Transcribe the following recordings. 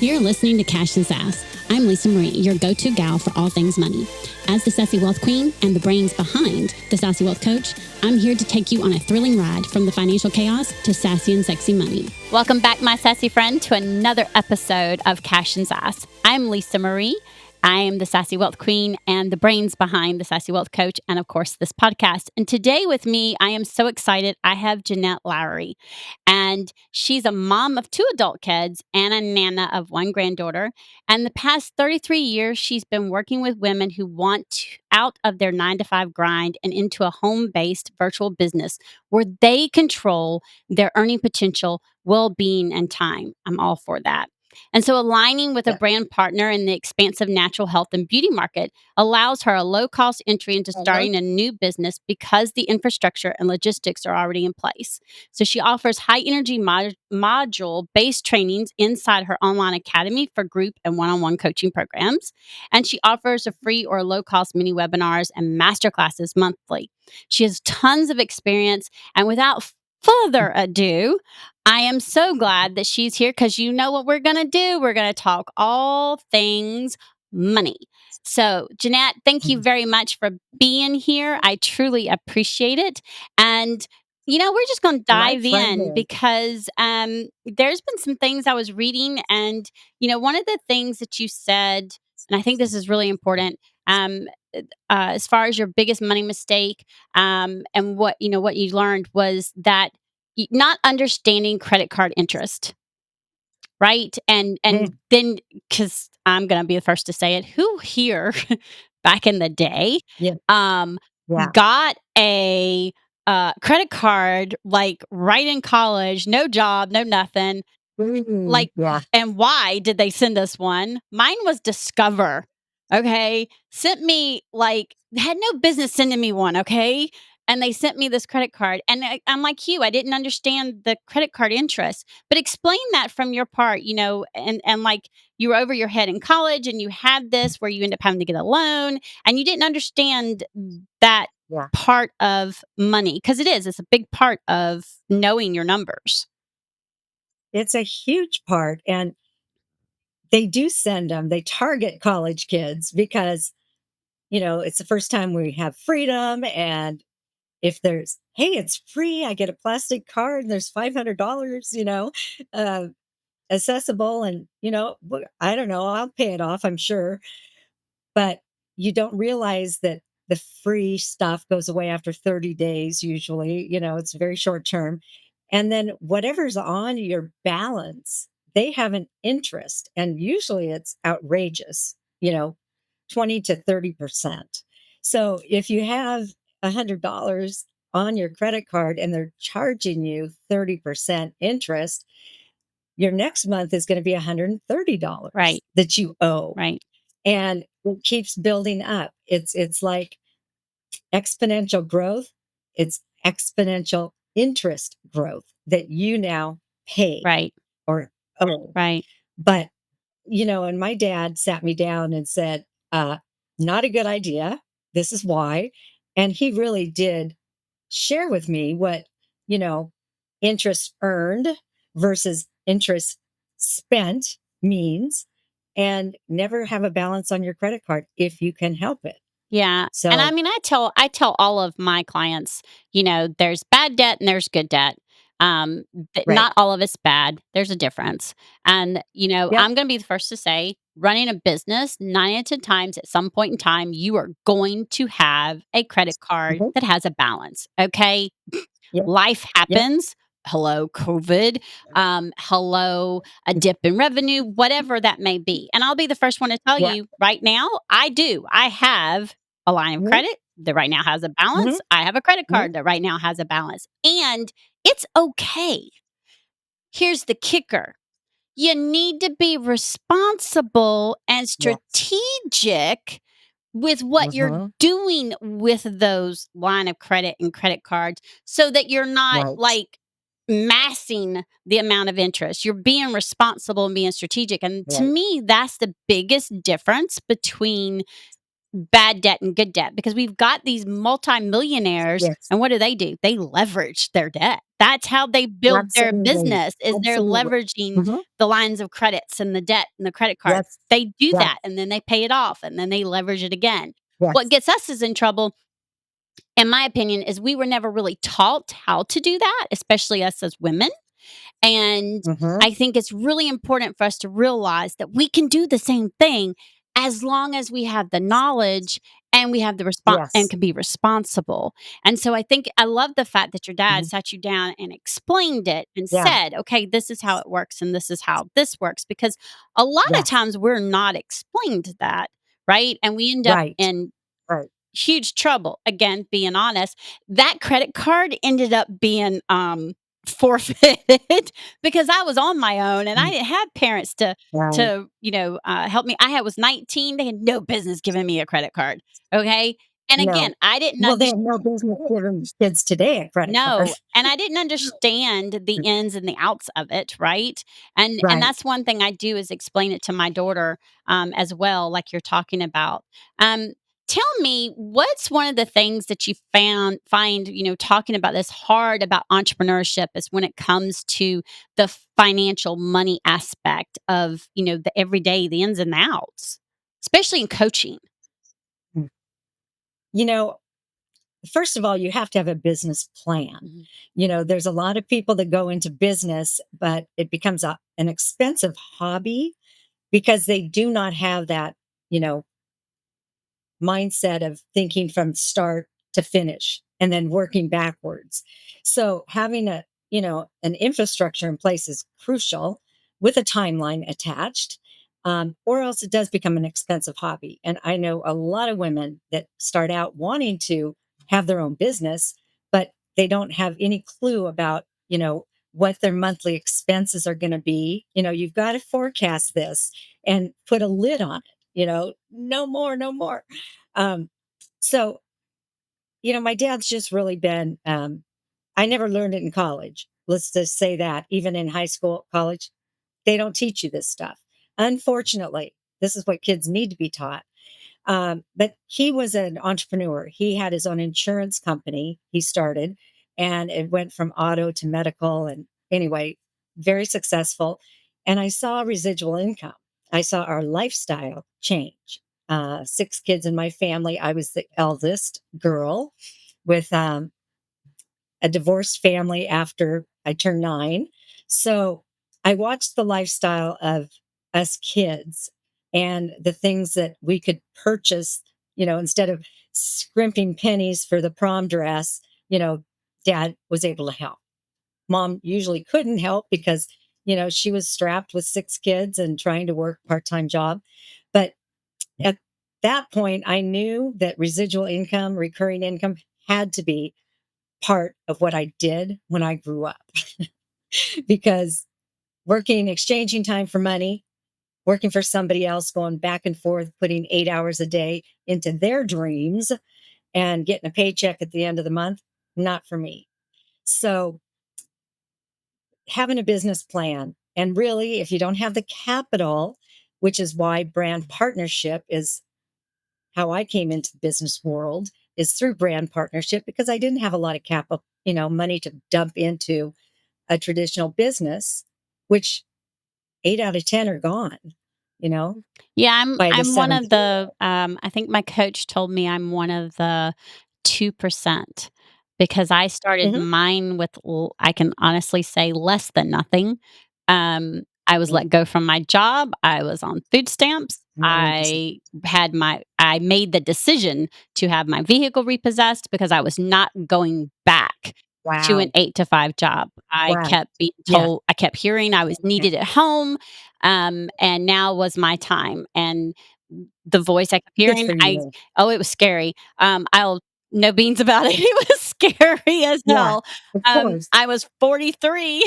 You're listening to Cash and Sass. I'm Lisa Marie, your go-to gal for all things money. As the Sassy Wealth Queen and the brains behind the Sassy Wealth Coach, I'm here to take you on a thrilling ride from the financial chaos to sassy and sexy money. Welcome back, my sassy friend, to another episode of Cash and Sass. I'm Lisa Marie. I am the Sassy Wealth Queen and the brains behind the Sassy Wealth Coach and, of course, this podcast. And today with me, I am so excited. I have Jeanette Lowry, and she's a mom of 2 adult kids and a nana of 1 granddaughter. And the past 33 years, she's been working with women who want out of their 9-to-5 grind and into a home-based virtual business where they control their earning potential, well-being, and time. I'm all for that. And so aligning with a brand partner in the expansive natural health and beauty market allows her a low-cost entry into starting a new business because the infrastructure and logistics are already in place. So she offers high-energy module-based trainings inside her online academy for group and one-on-one coaching programs. And she offers a free or low-cost mini webinars and masterclasses monthly. She has tons of experience, and without further ado, I am so glad that she's here because you know what we're going to do. We're going to talk all things money. So, Jeanette, thank you very much for being here. I truly appreciate it. And, we're just going to dive in because there's been some things I was reading. And, one of the things that you said, and I think this is really important, as far as your biggest money mistake, and what you learned was that not understanding credit card interest, right? And then, because I'm going to be the first to say it, who here back in the day um got a credit card like right in college, no job, no nothing, like, and why did they send us one? Mine was Discover. Okay. Sent me, like, had no business sending me one. Okay. And they sent me this credit card. And I'm like you, I didn't understand the credit card interest. But explain that from your part, and like you were over your head in college and you had this where you end up having to get a loan and you didn't understand that part of money. Because it's a big part of knowing your numbers. It's a huge part. And they do send them, they target college kids because, it's the first time we have freedom. And if there's, hey, it's free, I get a plastic card and there's $500, uh, accessible. And, I don't know, I'll pay it off, I'm sure. But you don't realize that the free stuff goes away after 30 days, usually, it's very short term. And then whatever's on your balance, they have an interest. And usually it's outrageous, 20 to 30%. So if you have $100 on your credit card and they're charging you 30% interest, your next month is going to be $130 that you owe. Right. And it keeps building up. It's like exponential growth. It's exponential interest growth that you now pay. Right. Or owe. Right. But, and my dad sat me down and said, not a good idea. This is why. And he really did share with me what, interest earned versus interest spent means, and never have a balance on your credit card if you can help it. Yeah. So, and I mean, I tell all of my clients, there's bad debt and there's good debt. Not all of it's bad. There's a difference. And, I'm going to be the first to say, running a business, 9 out of 10 times at some point in time, you are going to have a credit card that has a balance. Okay. Life happens. Hello, COVID. Hello, a dip in revenue, whatever that may be. And I'll be the first one to tell you right now, I have a line of credit that right now has a balance. I have a credit card that right now has a balance. And it's okay. Here's the kicker. You need to be responsible and strategic with what you're doing with those line of credit and credit cards so that you're not like massing the amount of interest. You're being responsible and being strategic. And to me, that's the biggest difference between bad debt and good debt because we've got these multimillionaires, Yes. and what do? They leverage their debt. That's how they build their Absolutely. business, is they're Absolutely. leveraging Mhm. the lines of credits and the debt and the credit cards. Yes. They do Yes. that, and then they pay it off, and then they leverage it again. What Yes. gets us is in trouble, in my opinion, is we were never really taught how to do that, especially us as women. And Mhm. I think it's really important for us to realize that we can do the same thing as long as we have the knowledge and we have the response and Yes. can be responsible. And so I think I love the fact that your dad Mhm. sat you down and explained it and Yeah. said, okay, this is how it works and this is how this works. Because a lot of Yes. times we're not explained that, right? And we end up Right. in Right. huge trouble. Again, being honest, that credit card ended up being forfeited because I was on my own and I Mm. didn't have parents to Right. help me. I had was 19. They had no business giving me a credit card. Okay. And again, No. I didn't Well, they understand. have no business giving kids today a credit card. No, and I didn't understand the ins and the outs of it, right? And Right. that's one thing I do is explain it to my daughter, as well, like you're talking about. Um, Tell me, what's one of the things that you find, talking about this hard about entrepreneurship is when it comes to the financial money aspect of, the everyday, the ins and outs, especially in coaching. Mm. You know, first of all, you have to have a business plan. Mhm. There's a lot of people that go into business, but it becomes an expensive hobby because they do not have that, you know, mindset of thinking from start to finish and then working backwards. So having an infrastructure in place is crucial with a timeline attached. Or else it does become an expensive hobby. And I know a lot of women that start out wanting to have their own business, but they don't have any clue about, what their monthly expenses are going to be. You've got to forecast this and put a lid on it, no more, no more. Um, so, my dad's just really been, I never learned it in college. Let's just say that even in high school, college, they don't teach you this stuff. Unfortunately, this is what kids need to be taught. But he was an entrepreneur. He had his own insurance company he started, and it went from auto to medical. And anyway, very successful. And I saw residual income. I saw our lifestyle change. Six kids in my family. I was the eldest girl with a divorced family after I turned 9. So I watched the lifestyle of us kids and the things that we could purchase, instead of scrimping pennies for the prom dress, dad was able to help. Mom usually couldn't help because, she was strapped with 6 kids and trying to work part-time job. But at that point, I knew that residual income, recurring income had to be part of what I did when I grew up because working, exchanging time for money, working for somebody else, going back and forth, putting 8 hours a day into their dreams and getting a paycheck at the end of the month, not for me. So, having a business plan, and really, if you don't have the capital, which is why brand partnership is how I came into the business world, is through brand partnership because I didn't have a lot of capital, money to dump into a traditional business, which 8 out of 10 are gone, you know, Yeah, I'm by the I'm one seventh of year. the, I think my coach told me I'm one of the 2% because I started Mhm. mine with I can honestly say less than nothing. I was Yeah, let go from my job, I was on food stamps, I understand. I made the decision to have my vehicle repossessed because I was not going back to an Wow. 8 to 5 job. Wow. Yeah, I kept hearing I was yeah. needed at home. And now was my time, and the voice I kept Good hearing, for you. it was scary. I'll no beans about it. It was scary as Yeah, hell. of course. I was 43.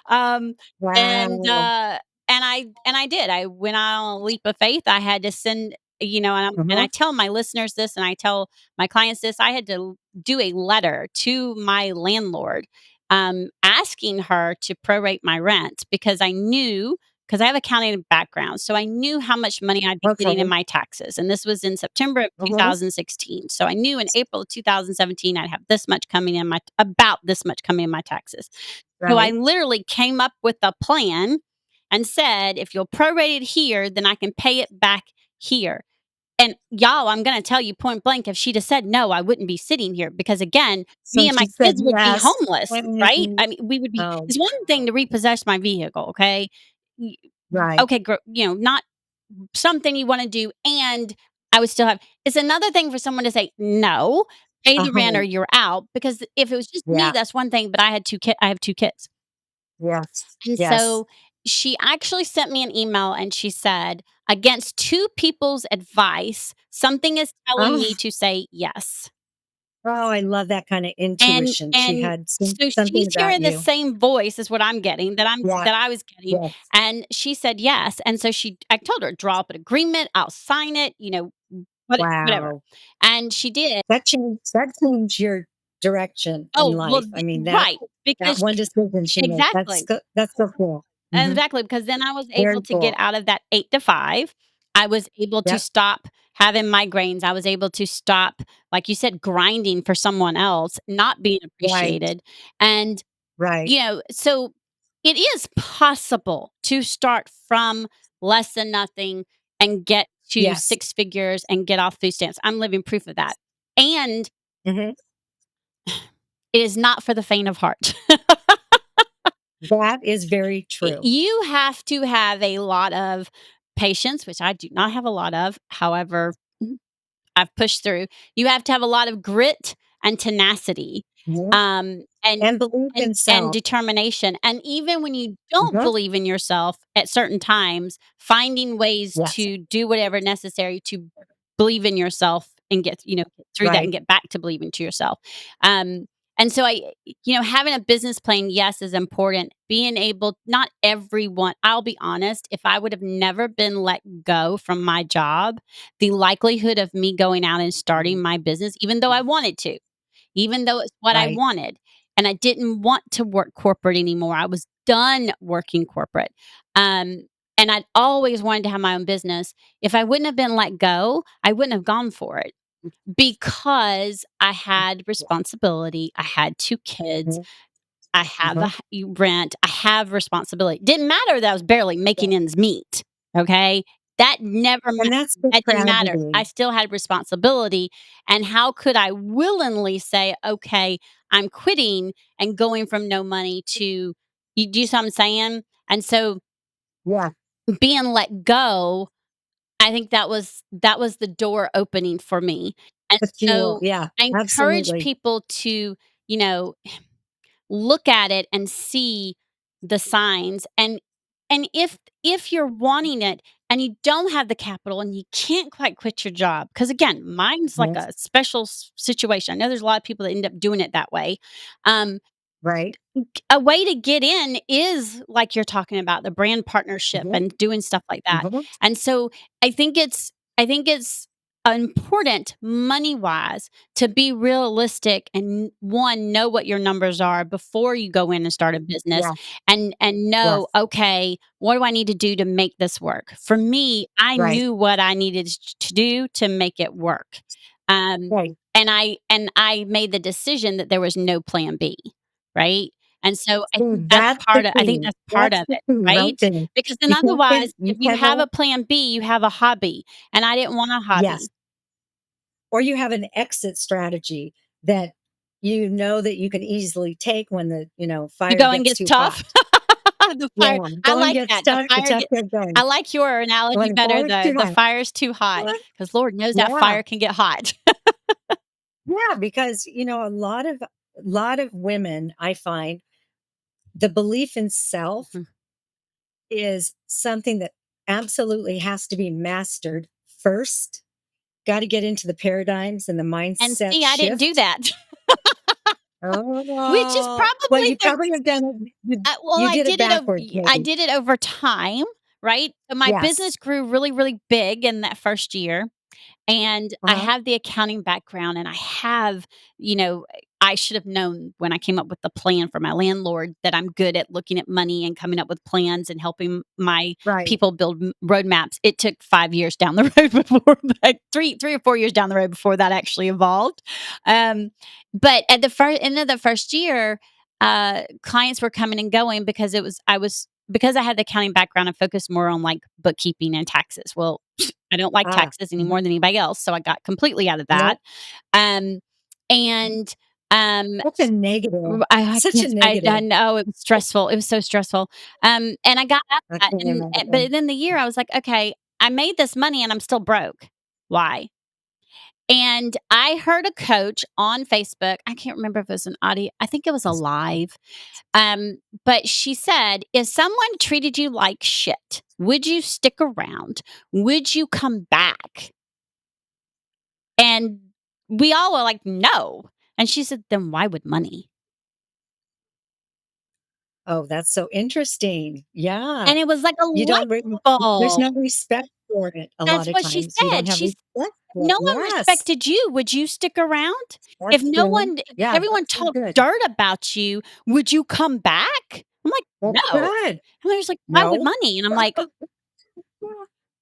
Um, and, Wow. uh, and I did. I went on a leap of faith. I had to send, and I Uh-huh. tell my listeners this, and I tell my clients this. I had to do a letter to my landlord, asking her to prorate my rent because I knew because I have accounting background. So I knew how much money I'd be getting in Okay. my taxes. And this was in September of Mhm. 2016. So I knew in April of 2017 I'd have this much coming in my about this much coming in my taxes. So I Right. literally came up with a plan and said, if you'll prorate it here, then I can pay it back here. And y'all, I'm gonna tell you point blank, if she'd have said no, I wouldn't be sitting here because again, So me and she my said kids would be yes. homeless, right? And I mean, we would be oh, it's one thing to repossess my vehicle, okay? Y right. Okay, not something you wanna do, and I would still have it's another thing for someone to say, "No, pay the rent or Uh-huh. you're out," because if it was just me, Yeah. that's one thing, but I have 2 kids. Yes. And Yes. so she actually sent me an email and she said, "Against 2 people's advice, something is telling Oh, me to say yes." oh, I love that kind of And intuition. She and had so something she's about hearing the you. same voice as what I'm getting Yeah. that I was getting, Yes. and she said yes, and so I told her, "Draw up an agreement, I'll sign it, whatever." Wow. And she did. That changed your direction in Oh, well, life. I mean, that right, that because one decision she made. exactly. That's so cool. Mhm. Exactly, because then I was able Very to get cool. out of that 8 to 5. I was able to Yep. stop having migraines. I was able to stop, like you said, grinding for someone else, not being Right. appreciated. And, Right. so it is possible to start from less than nothing and get to Yes. 6 figures and get off food stamps. I'm living proof of that. And Mhm. it is not for the faint of heart. That is very true. You have to have a lot of patience, which I do not have a lot of. However, I've pushed through. You have to have a lot of grit and tenacity, Mhm. um, and And believe in and self. determination. And even when you don't Mhm. believe in yourself at certain times, finding ways Yes. to do whatever necessary to believe in yourself and get through that and Right. get back to believing to yourself. Um, and so having a business plan, yes, is important. Being able, not everyone, I'll be honest, if I would have never been let go from my job, the likelihood of me going out and starting Mhm. my business, even though I wanted to, even though it's what I Right. wanted, and I didn't want to work corporate anymore. I was done working corporate. Um, and I'd always wanted to have my own business. If I wouldn't have been let go, I wouldn't have gone for it because I had responsibility. I had 2 kids. Mhm. I have Mhm. rent. I have responsibility. Didn't matter that I was barely Yeah. making ends meet. Okay. That And that's the that didn't matter. I tragedy. still had responsibility. And how could I willingly say, okay, I'm quitting and going from no money to, you do what I'm saying? And so Yeah. being let go, I think that was the door opening for me. And The fuel. so Yeah. I encourage Absolutely. people to, you know, look at it and see the signs. And if you're wanting it and you don't have the capital and you can't quite quit your job, because again, mine's like Mhm. a special situation. I know there's a lot of people that end up doing it that way. um, Right. a way to get in is like you're talking about the brand partnership Mhm. and doing stuff like that. Mhm. And so I think it's important money wise to be realistic and one, know what your numbers are before you go in and start a business, Yes. and know, Yes. okay, what do I need to do to make this work? For me, I Right. knew what I needed to do to make it work. Um Right. and I made the decision that there was no plan B, right? And so See, that's the I think key. that's part That's of the it, key right right? there. Because then You can't otherwise, get you if you have cannot a plan B, you have a hobby, and I didn't want a yes. hobby. Or you have an exit strategy that you know that you can easily take when the The fire going gets gets too tough. hot. The Yeah. fire I Going like gets that. The stuck, it's fire up gets there I going. like your analogy When the better, fire gets though. too The hot. fire's too hot, What? because Lord knows that Yeah. fire can get hot. Yeah, because a lot of women, I find, the belief in self Mhm. is something that absolutely has to be mastered first. Got to get into the paradigms and the And mindset see, I didn't do shift. that, which is Oh, well, probably you probably have done it. You, well, you did it backwards, I maybe. did it over time, right? So my Yes. business grew really, really big in that first year. And I Uh-huh. have the accounting background and I have, you know, I should have known when I came up with the plan for my landlord that I'm good at looking at money and coming up with plans and helping my Right. people build roadmaps. It took 5 years down the road before, like three or 4 years down the road before that actually evolved. Um, but at the end of the first year, clients were coming and going because because I had the accounting background, I focused more on like bookkeeping and taxes. Well, I don't like taxes any Mhm. more than anybody else, so I got completely out of that. Nope. Um, and Such a negative. I Such a can't. I negative. know it was stressful. It was so stressful. And I got out of I that, can't but imagine. then the year I was like, okay, I made this money and I'm still broke. Why? And I heard a coach on Facebook. I can't remember if it was an audio. I think it was a live. But she said, if someone treated you like shit, would you stick around? Would you come back? And we all were like, no. And she said, then why would money? Oh, that's so interesting. Yeah. And it was like a You light don't re there's bulb. no respect for it a lot That's of what she times. You don't said. have She said, respect "If for no it. one Yes. respected you, would you stick around? If That's no good. one if Yeah, everyone that's so talked good. dirt about you, would you come back?" I'm like, That's "No." good. And they're just like, "Why would No. money?" And I'm like,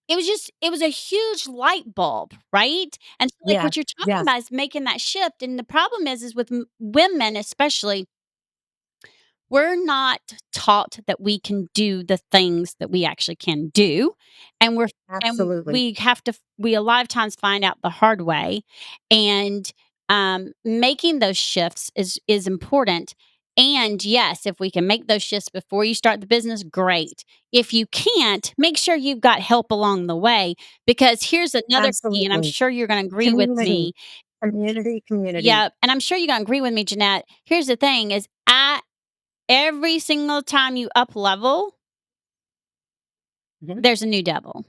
it was a huge light bulb, right? And so, like, Yes, what you're talking yes, about is making that shift, and the problem is with women especially, we're not taught that we can do the things that we actually can do, and absolutely. we a lot of times find out the hard way, and making those shifts is important. And yes, if we can make those shifts before you start the business, great. If you can't, make sure you've got help along the way, because here's another key, and I'm Absolutely. sure you're going to agree with Community. me. Community, community. Yeah, and I'm sure you're going to agree with me, Jeanette. Here's the thing: is every single time you up level, Mhm. there's a new devil.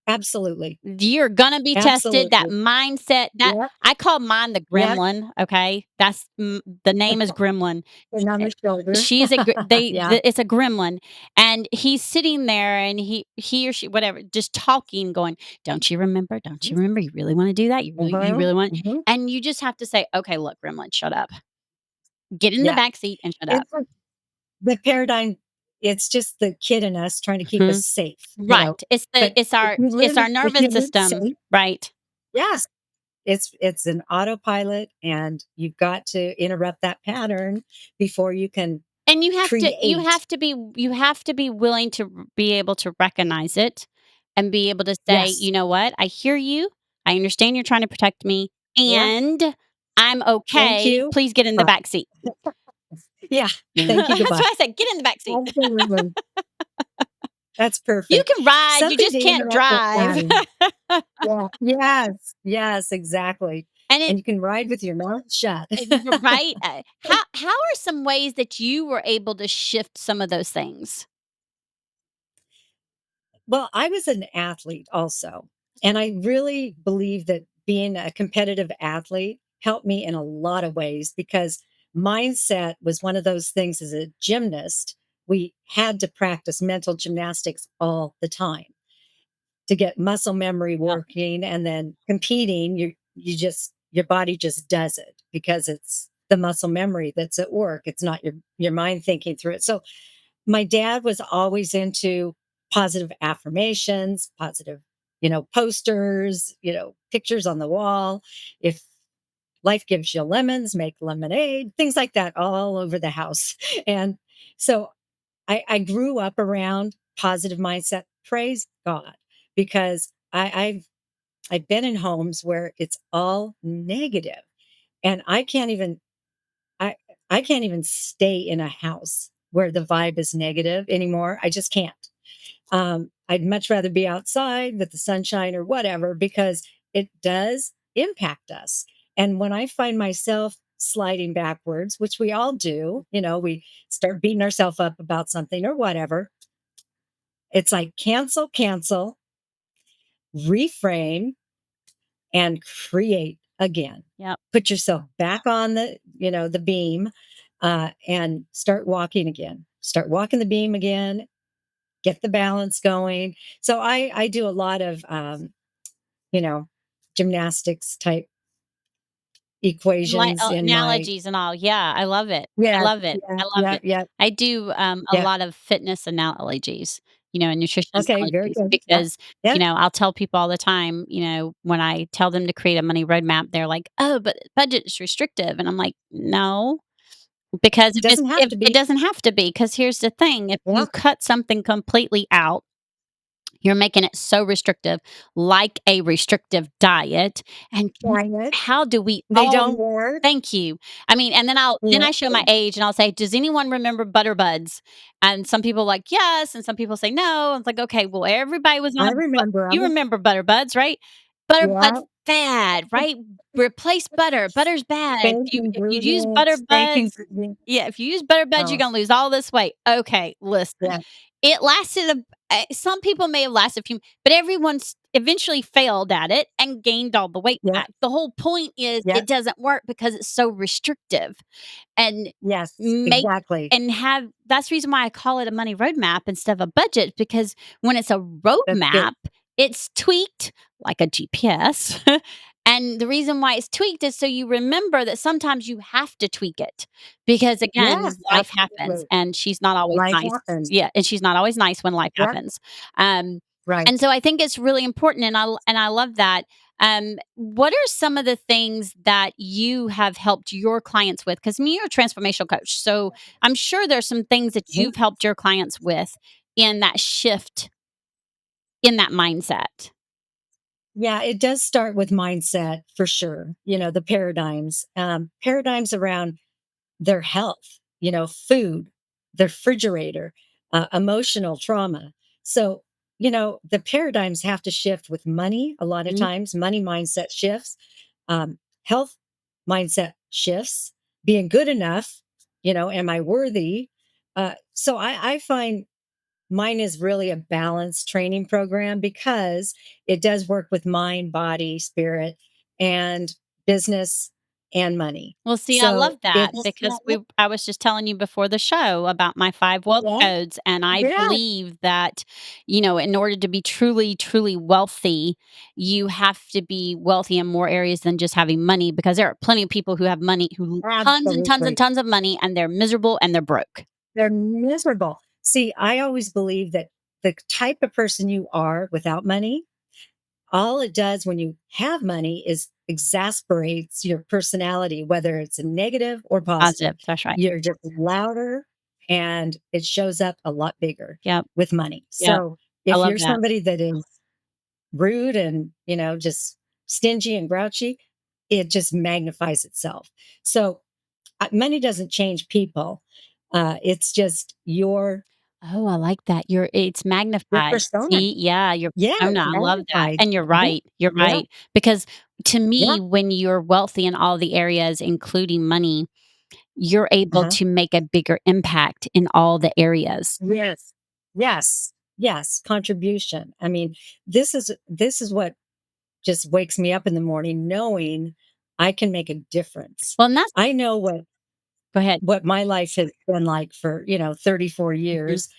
Absolutely. You're gonna be tested. That Absolutely. mindset, that Yep, I call mine the yep. gremlin, okay? The name is Gremlin. And on Eh, the shoulder. she's a gr Yeah. it's a gremlin, and he's sitting there, and he or she, whatever, just talking, going, "Don't you remember? Don't you remember? You really wanna do that? You Mhm, really want," mhm. and you just have to say, "Okay, look, gremlin, shut up. Get in the Yeah. back seat and shut up." It's like the paradigm, it's just the kid in us trying to keep us Mhm. safe, you know? Right. But It's our if nervous you live system, safe, right? yes, it's an autopilot, and you've got to interrupt that pattern before you can And create. you have to be willing to be able to recognize it and be able to say, Yes. "You know what? I hear you. I understand you're trying to protect me, Yeah. and I'm Thank okay. you. Please get in the But back seat." yeah. Thank you. That's Goodbye. what I said, "Get in the back seat." Absolutely. That's You perfect. can ride, you Something just to can't interrupt the drive. pattern. Yeah. Yes. Yes, exactly. And And it you can ride with your mouth shut. right? How are some ways that you were able to shift some of those things? Well, I was an athlete also, and I really believe that being a competitive athlete helped me in a lot of ways because mindset was one of those things. As a gymnast, we had to practice mental gymnastics all the time to get muscle memory Yep. working, and then competing, you just your body just does it because it's the muscle memory that's at work. It's not your mind thinking through it. So my dad was always into positive affirmations, positive, posters, pictures on the wall. If life gives you lemons, make lemonade, things like that all over the house. And so I grew up around positive mindset. Praise God, because I've been in homes where it's all negative, and I I can't even stay in a house where the vibe is negative anymore. I just can't. I'd much rather be outside with the sunshine or whatever because it does impact us. And when I find myself sliding backwards, which we all do, we start beating ourselves up about something or whatever. It's like cancel, cancel, reframe, and create again. Yep. Put yourself back on the beam, and start walking again. Start walking the beam again. Get the balance going. So I do a lot of you know gymnastics type Like, equations in my analogies and all. Yeah, I love it. I yes, love it. yeah, I love yeah, it. yeah, I do, a yeah. lot of fitness analogies, and nutrition Okay, very analogies good. Yeah, because, yeah. I'll tell people all the time, when I tell them to create a money roadmap, they're like, "Oh, but budget is restrictive." And I'm like, "No, because It doesn't have if to it be. doesn't have to be, because here's the thing, if Yeah, you cut something completely out, you're making it so restrictive, like a restrictive diet, and trying it. how do we They all don't work. Thank you. I mean, and then Yeah, I show my age and I'll say, "Does anyone remember Butter Buds?" And some people like, "Yes," and some people say, "No." I was like, "Okay, well, everybody was on I a bu remember you 'em. remember Butter Buds, right? Butter Yeah, Buds bad, right? Replace butter. Butter's bad. If fake you use Butter ingredients, fake Buds ingredients. yeah, if you use Butter Buds, you're Oh, gonna lose all this weight. Okay, listen. yeah, It lasted some people may have lasted a few but everyone's eventually failed at it and gained all the weight yeah, back. The whole point is yeah, it doesn't work because it's so restrictive and yes, make exactly. and have that's the reason why I call it a money roadmap instead of a budget because when it's a That's good. roadmap, it's tweaked like a GPS. And the reason why it's tweaked is so you remember that sometimes you have to tweak it because Yes, again, life happens absolutely. and she's not always Life nice. happens. Yeah, and she's not always nice when life Yep, happens. Um, right. and so I think it's really important and I love that. What are some of the things that you have helped your clients with? Because me, you're a transformational coach. So I'm sure there's some things that Mhm. you've helped your clients with in that shift in that mindset. Yeah, it does start with mindset for sure. The paradigms around their health, food, the refrigerator, emotional trauma. So, the paradigms have to shift with money. A lot of Mhm. times, money mindset shifts, health mindset shifts, being good enough. Am I worthy? So I find mine is really a balanced training program because it does work with mind, body, spirit, and business and money. Well, see, I love So that it's because I was just telling you before the show about my 5 wealth yeah, codes, and I yeah, believe that, in order to be truly, truly wealthy, you have to be wealthy in more areas than just having money because there are plenty of people who have money who tons and tons and absolutely. tons of money, and they're miserable and they're broke. They're miserable. See, I always believe that the type of person you are without money, all it does when you have money is exasperates your personality, whether it's a negative or positive. Positive, that's right. You're just louder and it shows up a lot bigger Yep, with money. yep. So I if love you're that. somebody that is rude and, just stingy and grouchy, it just magnifies itself. So money doesn't change people. It's just Oh, I like that. It's your magnified. persona. See, yeah, your Yeah, persona. it's I love that. magnified. And you're Mhm. right. You're Yeah, right. Because to yeah, me, when you're wealthy in all the areas, including money, you're able uh-huh. to make a bigger impact in all the areas. Yes. Yes. Yes, contribution. I mean, this is what just wakes me up in the morning knowing I can make a difference. Well, and that's I know go ahead. what my life has been like for, 34 Mhm. years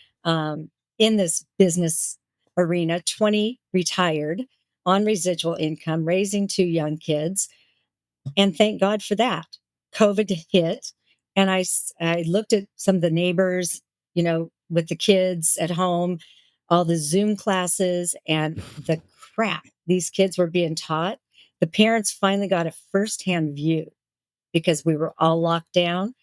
in this business arena, 20 retired on residual income, raising two young kids. And thank God for that. COVID hit, and I looked at some of the neighbors, with the kids at home, all the Zoom classes, and the crap these kids were being taught. The parents finally got a firsthand view because we were all locked down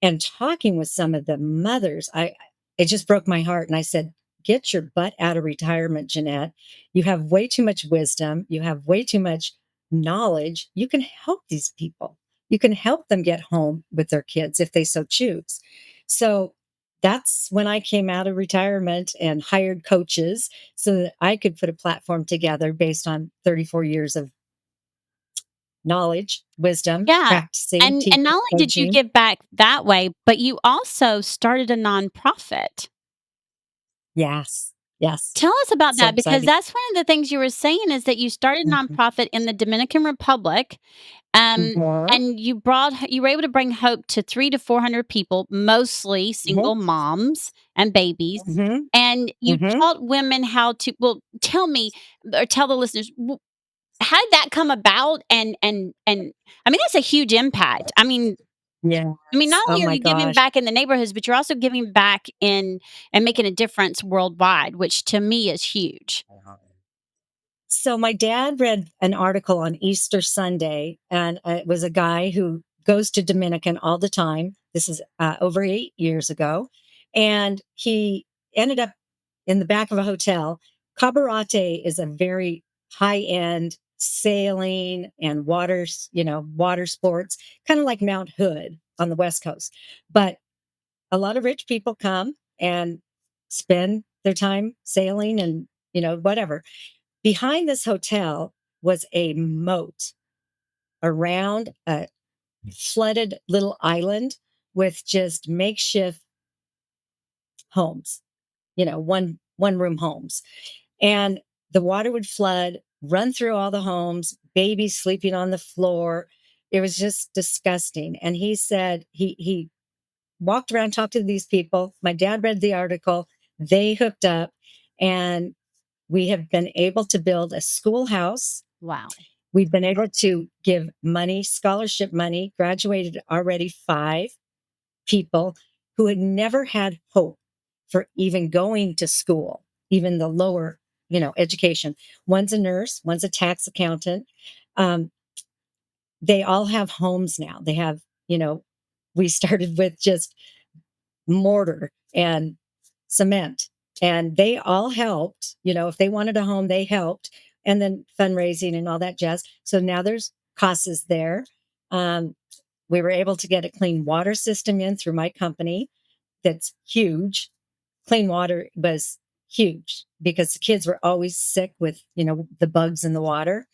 and talking with some of the mothers, it just broke my heart. And I said, get your butt out of retirement, Jeanette. You have way too much wisdom. You have way too much knowledge. You can help these people. You can help them get home with their kids if they so choose. So that's when I came out of retirement and hired coaches so that I could put a platform together based on 34 years of knowledge, wisdom, Yeah. practicing, And teaching, not only did you coaching. give back that way, but you also started a nonprofit. Yes. Yes. Tell us about So that because exciting. that's one of the things you were saying is that you started a Mhm. nonprofit in the Dominican Republic. Um, Mhm. and you were able to bring hope to 3 to 400 people, mostly Mhm. single moms and babies, Mhm. and you Mhm. taught women how to well, tell me or tell the listeners, how did that come about? And I mean, that's a huge impact. I mean, not Yes. Oh only are my you giving gosh. back in the neighborhoods, but you're also giving back in and making a difference worldwide, which to me is huge. So my dad read an article on Easter Sunday, and it was a guy who goes to Dominican all the time. This is over 8 years ago, and he ended up in the back of a hotel. Cabarete is a very high end sailing and water sports, kind of like Mount Hood on the West Coast. But a lot of rich people come and spend their time sailing and whatever. Behind this hotel was a moat around a flooded little island with just makeshift homes, one room homes. And the water would flood, run through all the homes, babies sleeping on the floor. It was just disgusting. And he said he walked around, talked to these people. My dad read the article. They hooked up, and we have been able to build a schoolhouse. Wow. We've been able to give money, scholarship money, graduated already 5 people who had never had hope for even going to school, even the lower, education. One's a nurse, one's a tax accountant. Um, they all have homes now. They have, we started with just mortar and cement, and they all helped. If they wanted a home, they helped, and then fundraising and all that jazz. So now there's costs there. um, we were able to get a clean water system in through my company. That's huge. Clean water was huge because the kids were always sick with the bugs in the water.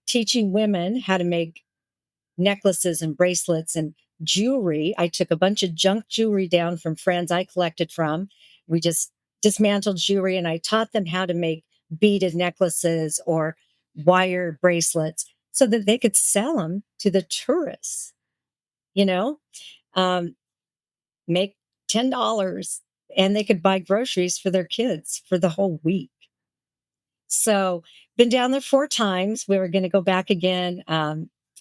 Teaching women how to make necklaces and bracelets and jewelry. I took a bunch of junk jewelry down from friends I collected from. We just dismantled jewelry, and I taught them how to make beaded necklaces or wire bracelets so that they could sell them to the tourists, you know, um, make $10, and they could buy groceries for their kids for the whole week. So, been down there 4 times. We were gonna go back again,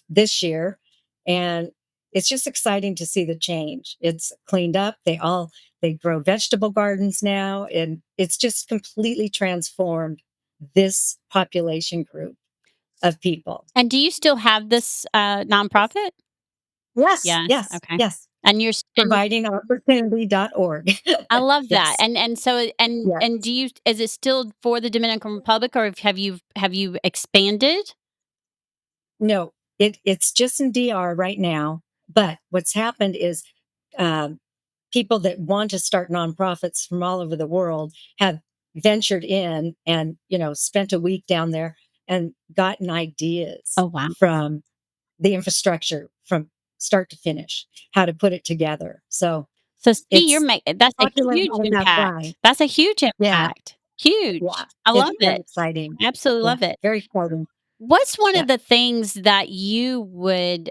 this year, and it's just exciting to see the change. It's cleaned up. They grow vegetable gardens now, and it's just completely transformed this population group of people. And do you still have this, nonprofit? Yes, Yes, yes, okay. yes. And you're s and Providingopportunity.org. I love that. Yes, And so and yes. do you is it still for the Dominican Republic, or have you expanded? No, it's just in DR right now. But what's happened is, um, people that want to start nonprofits from all over the world have ventured in and spent a week down there and gotten ideas Oh, wow. from the infrastructure from start to finish, how to put it together. So So see, you're it's making that's a popular huge on that impact. side. That's a huge Yeah, impact. yeah. Huge. I It's love very it. exciting. Absolutely Yeah, love it. very exciting. What's one Yeah. of the things that you would,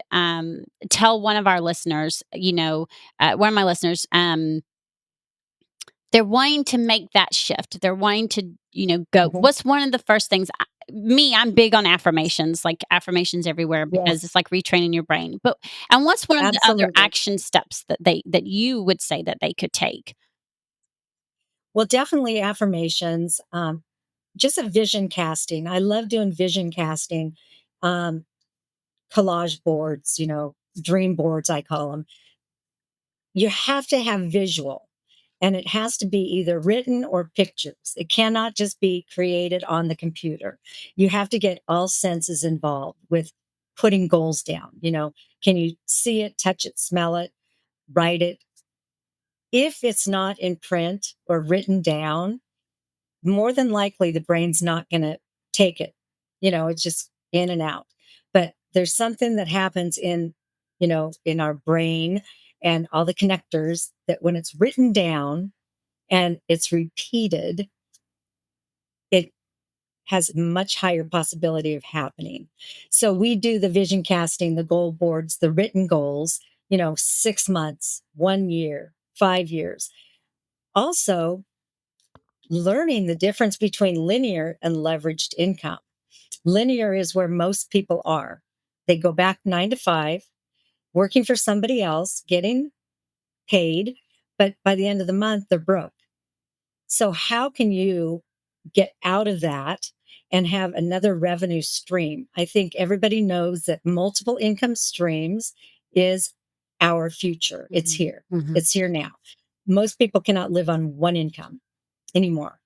tell one of our listeners, one of my listeners, they're wanting to make that shift. They're wanting to, go. Mhm. What's one of the first things I'm big on affirmations, like affirmations everywhere because Yes, it's like retraining your brain. And what's one of the other absolutely. action steps that you would say that they could take? Well, definitely affirmations. Just a vision casting. I love doing vision casting, um, collage boards, dream boards, I call them. You have to have visual, and it has to be either written or pictures. It cannot just be created on the computer. You have to get all senses involved with putting goals down. Can you see it, touch it, smell it, write it? If it's not in print or written down, more than likely the brain's not going to take it. It's just in and out. But there's something that happens in our brain and all the connectors that when it's written down and it's repeated, it has much higher possibility of happening. So we do the vision casting, the goal boards, the written goals, 6 months, 1 year, 5 years. Also, learning the difference between linear and leveraged income. Linear is where most people are. They go back 9 to 5, working for somebody else, getting paid, but by the end of the month, they're broke. So, how can you get out of that and have another revenue stream? I think everybody knows that multiple income streams is our future. It's Mhm. here, Mhm. it's here now. Most people cannot live on one income anymore.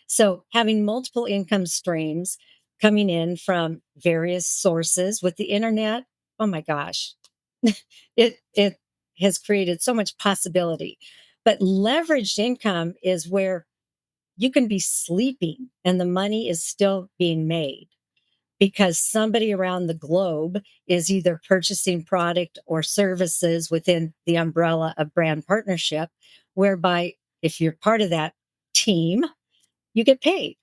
So, having multiple income streams coming in from various sources with the internet, oh my gosh, it has created so much possibility. But leveraged income is where you can be sleeping and the money is still being made because somebody around the globe is either purchasing product or services within the umbrella of brand partnership, whereby if you're part of that team, you get paid.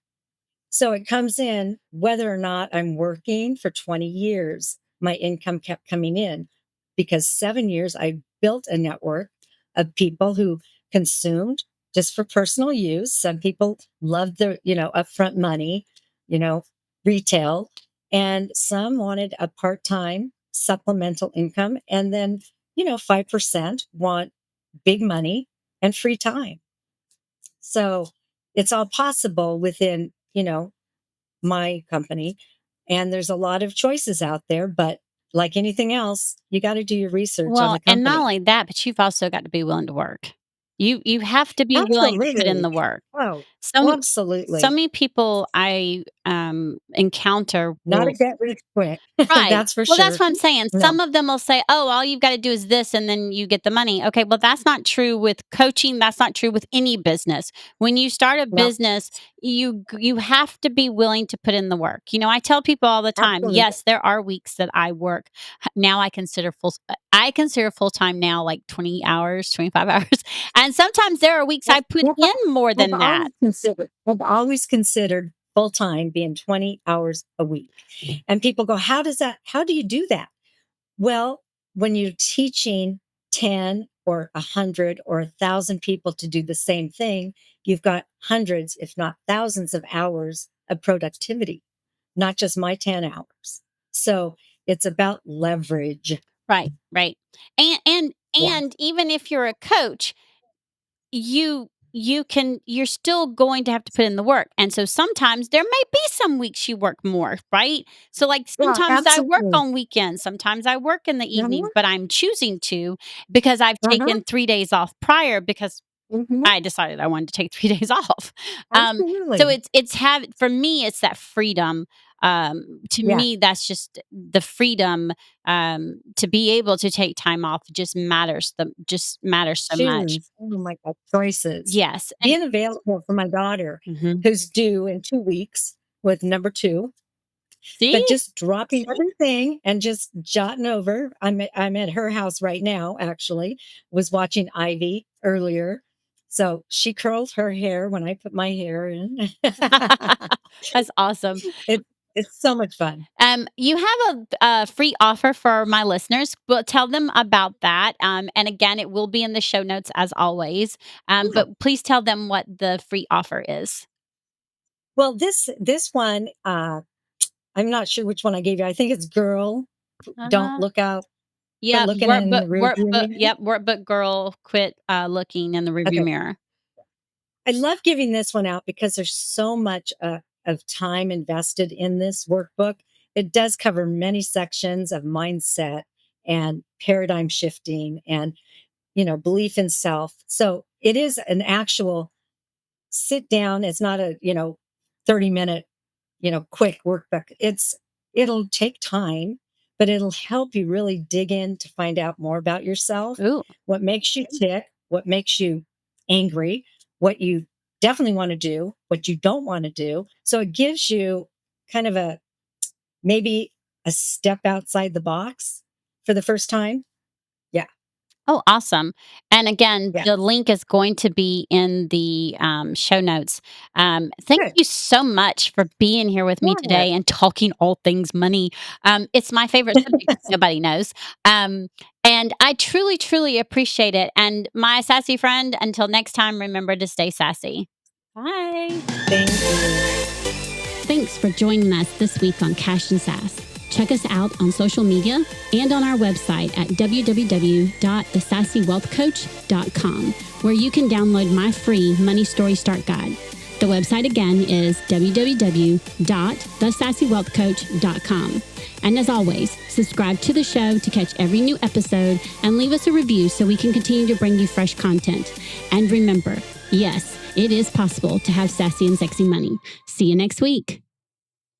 So it comes in whether or not I'm working for 20 years, my income kept coming in because 7 years I built a network of people who consumed just for personal use. Some people loved the, upfront money, you know, retail, and some wanted a part-time supplemental income. And then, 5% want big money and free time. So it's all possible within, my company. And there's a lot of choices out there, but like anything else, you got to do your research on Well, the and not company. only that, but you've also got to be willing to work. You have to be willing to put in Absolutely. the work. Oh, So so absolutely. many people I, encounter Not a will get rich quick. Right. That's for Well, that's sure. what I'm saying. No, Some of them will say, "Oh, all you've gotta do is this, and then you get the money." Okay, well, that's not true with coaching, that's not true with any business. When you start a no, business, you have to be willing to put in the work. I tell people all the time, absolutely. yes, there are weeks that I work. Now I consider full-time now, like, 20 hours, 25 hours, and sometimes there are weeks I put Well, in more than that. I've always considered full time being 20 hours a week. And people go, how do you do that? Well, when you're teaching 10 or 100 or 1,000 people to do the same thing, you've got hundreds, if not thousands of hours of productivity, not just my 10 hours. So it's about leverage. Right, right. And and Yeah. and even if you're a coach, you're still going to have to put in the work. And so sometimes there may be some weeks you work more, right? So like Yeah, sometimes I work absolutely. on weekends, sometimes I work in the evening, Uh-huh. but I'm choosing to because I've Uh-huh. taken 3 days off prior because Hmm. I decided I wanted to take 3 days off. So Absolutely. it's have for me, it's that freedom. To Yeah. me, that's just the freedom, to be able to take time off just matters so much. Choose. Oh my God. Choices. Yes, and Being available for my daughter mhm. who's due in 2 weeks with number two, but See? just dropping everything and just jotting over. I'm at her house right now, actually, was watching Ivy earlier. So she curls her hair when I put my hair in. That's awesome. it, it's so much fun. You have a free offer for my listeners. Well, tell them about that. And again, it will be in the show notes as always. Yeah. But please tell them what the free offer is. Well, this one, I'm not sure which one I gave you. I think it's girl. Don't Uh, look out. Quit yep, looking in the rearview mirror. workbook girl, quit looking in the rearview Okay. mirror. I love giving this one out because there's so much of time invested in this workbook. It does cover many sections of mindset and paradigm shifting and, belief in self. So it is an actual sit down. It's not a, 30-minute, quick workbook. It'll take time, but it'll help you really dig in to find out more about yourself, Ooh. what makes you tick, what makes you angry, what you definitely want to do, what you don't want to do. So it gives you kind of maybe a step outside the box for the first time. Yeah. Oh, awesome. And again, Yeah. the link is going to be in the show notes. Thank Good. you so much for being here with me Yeah. today and talking all things money. It's my favorite subject, if nobody knows. Um, and I truly, truly appreciate it. And my sassy friend, until next time, remember to stay sassy. Bye. Thank you. Thanks for joining us this week on Cash and Sass. Check us out on social media and on our website at www.thesassywealthcoach.com, where you can download my free Money Story Start Guide. The website again is www.thesassywealthcoach.com. And as always, subscribe to the show to catch every new episode and leave us a review so we can continue to bring you fresh content. And remember, yes, it is possible to have sassy and sexy money. See you next week.